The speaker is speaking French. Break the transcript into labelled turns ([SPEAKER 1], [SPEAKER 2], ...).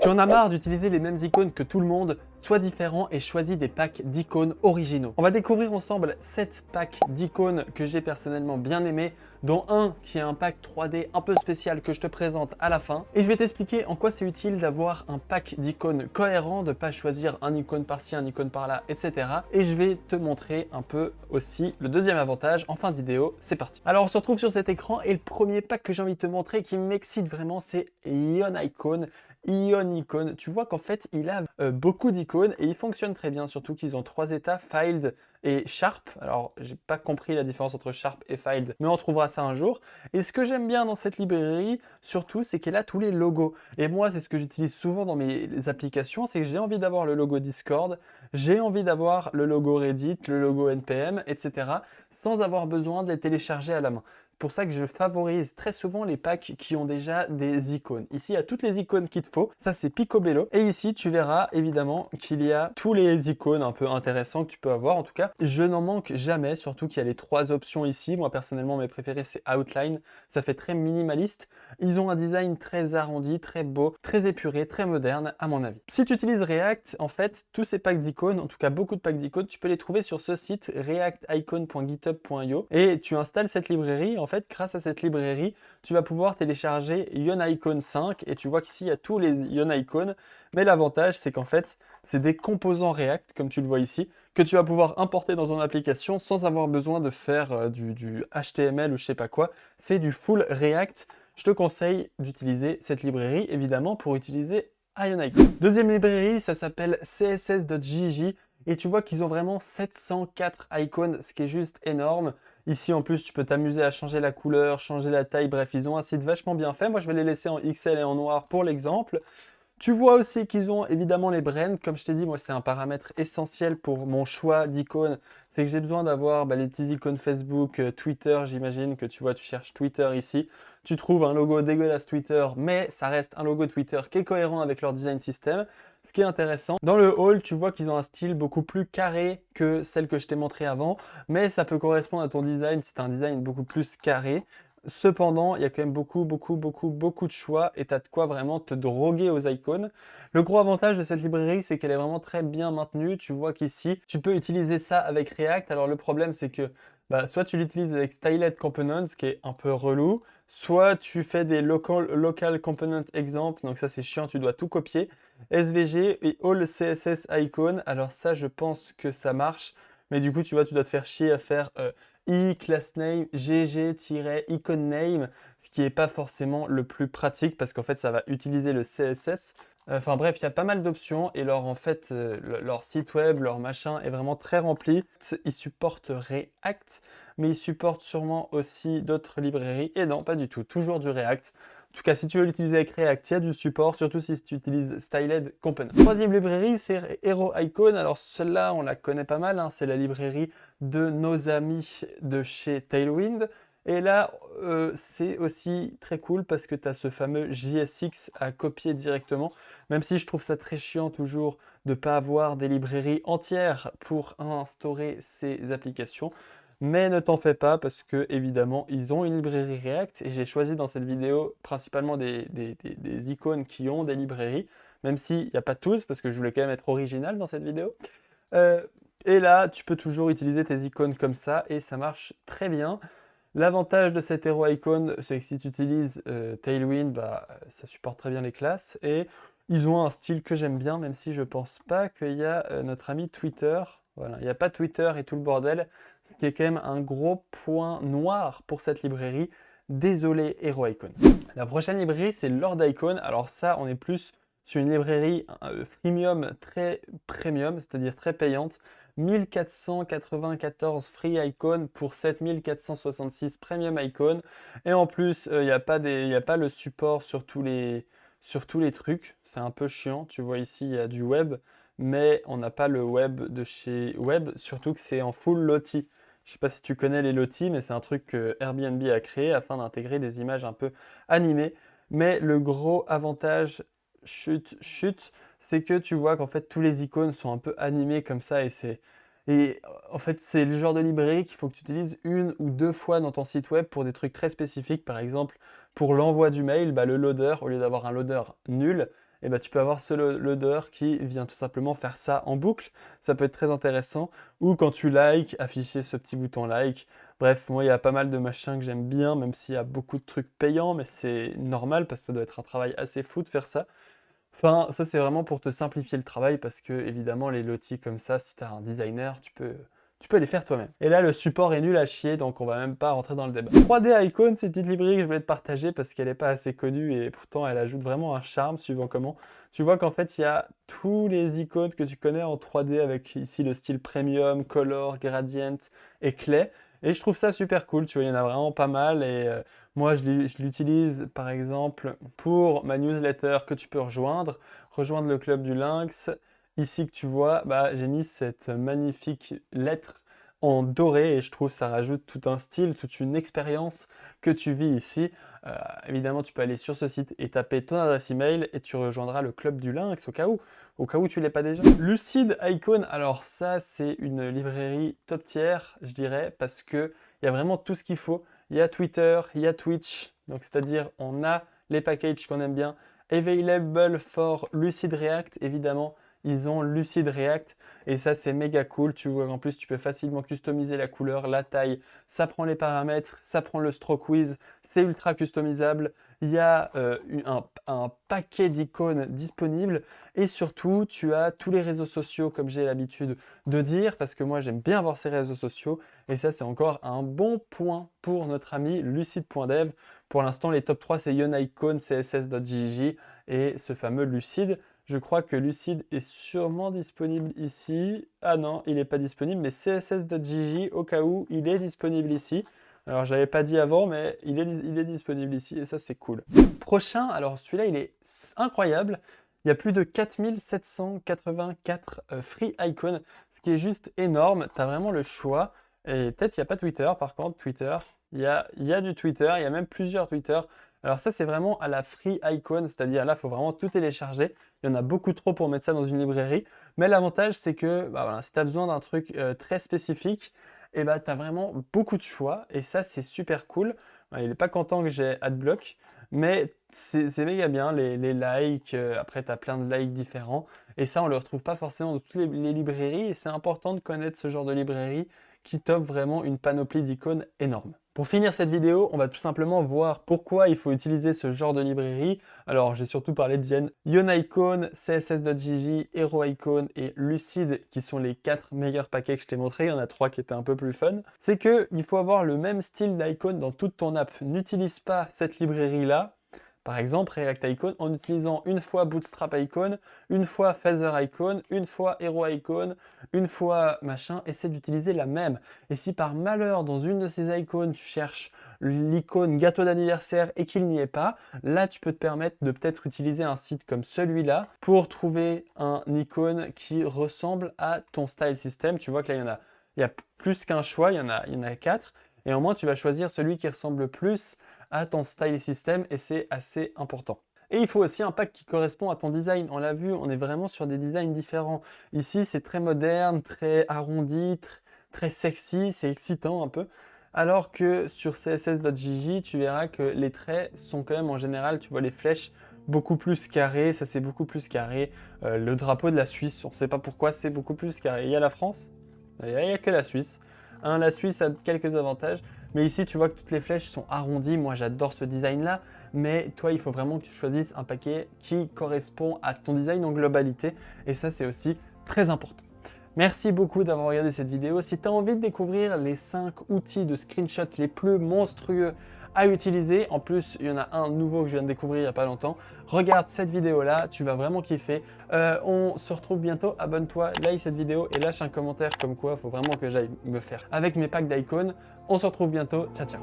[SPEAKER 1] Tu en as marre d'utiliser les mêmes icônes que tout le monde? Sois différent et choisis des packs d'icônes originaux. On va découvrir ensemble 7 packs d'icônes que j'ai personnellement bien aimés, dont un qui est un pack 3D un peu spécial que je te présente à la fin. Et je vais t'expliquer en quoi c'est utile d'avoir un pack d'icônes cohérent, de ne pas choisir un icône par-ci, un icône par-là, etc. Et je vais te montrer un peu aussi le deuxième avantage en fin de vidéo. C'est parti. Alors on se retrouve sur cet écran et le premier pack que j'ai envie de te montrer qui m'excite vraiment, c'est Ion Icon. Ion Icon, tu vois qu'en fait il a beaucoup d'icônes et il fonctionne très bien, surtout qu'ils ont 3 états, Filed et Sharp. Alors j'ai pas compris la différence entre Sharp et Filed, mais on trouvera ça un jour. Et ce que j'aime bien dans cette librairie, surtout, c'est qu'elle a tous les logos. Et moi, c'est ce que j'utilise souvent dans mes applications, c'est que j'ai envie d'avoir le logo Discord, j'ai envie d'avoir le logo Reddit, le logo NPM, etc. sans avoir besoin de les télécharger à la main. C'est pour ça que je favorise très souvent les packs qui ont déjà des icônes. Ici, il y a toutes les icônes qu'il te faut. Ça, c'est Picobello. Et ici, tu verras évidemment qu'il y a tous les icônes un peu intéressants que tu peux avoir. En tout cas, je n'en manque jamais, surtout qu'il y a les 3 options ici. Moi, personnellement, mes préférés, c'est Outline. Ça fait très minimaliste. Ils ont un design très arrondi, très beau, très épuré, très moderne, à mon avis. Si tu utilises React, en fait, tous ces packs d'icônes, en tout cas beaucoup de packs d'icônes, tu peux les trouver sur ce site reacticon.github.io et tu installes cette librairie. En fait, grâce à cette librairie, tu vas pouvoir télécharger IonIcon 5 et tu vois qu'ici, il y a tous les IonIcon. Mais l'avantage, c'est qu'en fait, c'est des composants React, comme tu le vois ici, que tu vas pouvoir importer dans ton application sans avoir besoin de faire du HTML ou je sais pas quoi. C'est du full React. Je te conseille d'utiliser cette librairie, évidemment, pour utiliser IonIcon. Deuxième librairie, ça s'appelle css.jj. Et tu vois qu'ils ont vraiment 704 icônes, ce qui est juste énorme. Ici, en plus, tu peux t'amuser à changer la couleur, changer la taille. Bref, ils ont un site vachement bien fait. Moi, je vais les laisser en XL et en noir pour l'exemple. Tu vois aussi qu'ils ont évidemment les brands. Comme je t'ai dit, moi, c'est un paramètre essentiel pour mon choix d'icônes. C'est que j'ai besoin d'avoir les petits icônes Facebook, Twitter, j'imagine que tu vois, tu cherches Twitter ici. Tu trouves un logo dégueulasse Twitter, mais ça reste un logo Twitter qui est cohérent avec leur design system. Ce qui est intéressant. Dans le hall, tu vois qu'ils ont un style beaucoup plus carré que celle que je t'ai montré avant, mais ça peut correspondre à ton design si tu as un design beaucoup plus carré. Cependant, il y a quand même beaucoup de choix et tu as de quoi vraiment te droguer aux icônes. Le gros avantage de cette librairie, c'est qu'elle est vraiment très bien maintenue. Tu vois qu'ici, tu peux utiliser ça avec React. Alors le problème, c'est que soit tu l'utilises avec Styled Components, qui est un peu relou, soit tu fais des local component example, donc ça c'est chiant, tu dois tout copier. SVG et All CSS Icon, alors ça je pense que ça marche, mais du coup tu vois, tu dois te faire chier à faire classname gg-icon name, ce qui n'est pas forcément le plus pratique parce qu'en fait ça va utiliser le CSS. Enfin bref, il y a pas mal d'options et leur site web, leur machin est vraiment très rempli. Ils supportent React, mais ils supportent sûrement aussi d'autres librairies. Et non, pas du tout, toujours du React. En tout cas, si tu veux l'utiliser avec React, il y a du support, surtout si tu utilises Styled Component. Troisième librairie, c'est Hero Icon. Alors celle-là, on la connaît pas mal, hein. C'est la librairie de nos amis de chez Tailwind. Et là, c'est aussi très cool parce que tu as ce fameux JSX à copier directement, même si je trouve ça très chiant toujours de ne pas avoir des librairies entières pour instaurer ces applications. Mais ne t'en fais pas parce que évidemment ils ont une librairie React et j'ai choisi dans cette vidéo principalement des icônes qui ont des librairies, même s'il n'y a pas tous parce que je voulais quand même être original dans cette vidéo. Euh, et là, tu peux toujours utiliser tes icônes comme ça et ça marche très bien. L'avantage de cette Hero Icon, c'est que si tu utilises Tailwind, ça supporte très bien les classes. Et ils ont un style que j'aime bien, même si je pense pas qu'il y a notre ami Twitter. Voilà, il n'y a pas Twitter et tout le bordel, ce qui est quand même un gros point noir pour cette librairie. Désolé Hero Icon. La prochaine librairie, c'est Lord Icon. Alors ça, on est plus sur une librairie freemium très premium, c'est-à-dire très payante. 1494 free icons pour 7466 premium icons. Et en plus, il n'y a pas le support sur tous les trucs. C'est un peu chiant. Tu vois ici, il y a du web, mais on n'a pas le web de chez Web, surtout que c'est en full Lottie. Je ne sais pas si tu connais les Lottie, mais c'est un truc que Airbnb a créé afin d'intégrer des images un peu animées. Mais le gros avantage, chut, c'est que tu vois qu'en fait tous les icônes sont un peu animés comme ça et en fait c'est le genre de librairie qu'il faut que tu utilises une ou deux fois dans ton site web pour des trucs très spécifiques. Par exemple, pour l'envoi du mail, le loader, au lieu d'avoir un loader nul, et bah, tu peux avoir ce loader qui vient tout simplement faire ça en boucle. Ça peut être très intéressant. Ou quand tu likes, afficher ce petit bouton like. Bref, moi, il y a pas mal de machins que j'aime bien, même s'il y a beaucoup de trucs payants, mais c'est normal parce que ça doit être un travail assez fou de faire ça. Enfin, ça, c'est vraiment pour te simplifier le travail parce que, évidemment, les lotis comme ça, si tu as un designer, tu peux les faire toi-même. Et là, le support est nul à chier, donc on va même pas rentrer dans le débat. 3D Icon, c'est une petite librairie que je voulais te partager parce qu'elle n'est pas assez connue et pourtant elle ajoute vraiment un charme suivant comment. Tu vois qu'en fait, il y a tous les icônes que tu connais en 3D avec ici le style Premium, Color, Gradient et Clay. Et je trouve ça super cool, tu vois, il y en a vraiment pas mal et moi je l'utilise par exemple pour ma newsletter que tu peux rejoindre le club du Lynx. Ici que tu vois, bah, j'ai mis cette magnifique lettre en doré et je trouve que ça rajoute tout un style, toute une expérience que tu vis ici. Évidemment, tu peux aller sur ce site et taper ton adresse email et tu rejoindras le club du Lynx au cas où tu l'es pas déjà. Lucid Icon, alors ça c'est une librairie top tier, je dirais, parce que il y a vraiment tout ce qu'il faut. Il y a Twitter, il y a Twitch, donc c'est-à-dire on a les packages qu'on aime bien. Available for Lucid React, évidemment, ils ont Lucid React et ça c'est méga cool. Tu vois qu'en plus tu peux facilement customiser la couleur, la taille, ça prend les paramètres, ça prend le stroke width, c'est ultra customisable. Il y a un paquet d'icônes disponibles et surtout tu as tous les réseaux sociaux comme j'ai l'habitude de dire parce que moi j'aime bien voir ces réseaux sociaux et ça c'est encore un bon point pour notre ami lucid.dev. Pour l'instant les top 3 c'est Yonicon, css.jj et ce fameux Lucid. Je crois que Lucid est sûrement disponible ici. Ah non, il n'est pas disponible, mais css.jj, au cas où, il est disponible ici. Alors, je l'avais pas dit avant, mais il est disponible ici et ça, c'est cool. Prochain, alors celui-là, il est incroyable. Il y a plus de 4784 free icons, ce qui est juste énorme. Tu as vraiment le choix. Et peut-être il n'y a pas Twitter, par contre, Twitter. Il y a du Twitter, il y a même plusieurs Twitter. Alors ça, c'est vraiment à la free icon, c'est-à-dire là, il faut vraiment tout télécharger. Il y en a beaucoup trop pour mettre ça dans une librairie. Mais l'avantage, c'est que bah voilà, si tu as besoin d'un truc très spécifique, et bah, tu as vraiment beaucoup de choix. Et ça, c'est super cool. Il n'est pas content que j'ai Adblock, mais c'est méga bien, les likes. Après, tu as plein de likes différents. Et ça, on ne le retrouve pas forcément dans toutes les librairies. Et c'est important de connaître ce genre de librairie qui t'offre vraiment une panoplie d'icônes énorme. Pour finir cette vidéo, on va tout simplement voir pourquoi il faut utiliser ce genre de librairie. Alors, j'ai surtout parlé de Yonicon, css.jj, HeroIcon et Lucid, qui sont les 4 meilleurs paquets que je t'ai montrés. Il y en a 3 qui étaient un peu plus fun. C'est qu'il faut avoir le même style d'icône dans toute ton app. N'utilise pas cette librairie-là. Par exemple, React Icon en utilisant une fois Bootstrap Icon, une fois Feather Icon, une fois Hero Icon, une fois machin, essaie d'utiliser la même. Et si par malheur, dans une de ces icônes, tu cherches l'icône gâteau d'anniversaire et qu'il n'y est pas, là tu peux te permettre de peut-être utiliser un site comme celui-là pour trouver un icône qui ressemble à ton style system. Tu vois que là il y a plus qu'un choix, il y en a 4. Et au moins tu vas choisir celui qui ressemble plus à ton style system et c'est assez important. Et il faut aussi un pack qui correspond à ton design. On l'a vu, on est vraiment sur des designs différents. Ici, c'est très moderne, très arrondi, très sexy, c'est excitant un peu. Alors que sur css.jj, tu verras que les traits sont quand même en général, tu vois les flèches beaucoup plus carrées, ça c'est beaucoup plus carré. Le drapeau de la Suisse, on ne sait pas pourquoi c'est beaucoup plus carré. Il y a la France, il n'y a que la Suisse. La Suisse a quelques avantages, mais ici tu vois que toutes les flèches sont arrondies. Moi j'adore ce design là, mais toi il faut vraiment que tu choisisses un paquet qui correspond à ton design en globalité et ça c'est aussi très important. Merci beaucoup d'avoir regardé cette vidéo. Si tu as envie de découvrir les 5 outils de screenshot les plus monstrueux à utiliser, en plus il y en a un nouveau que je viens de découvrir il n'y a pas longtemps, regarde cette vidéo là, tu vas vraiment kiffer. On se retrouve bientôt, abonne-toi, like cette vidéo et lâche un commentaire comme quoi il faut vraiment que j'aille me faire avec mes packs d'icônes. On se retrouve bientôt, ciao ciao.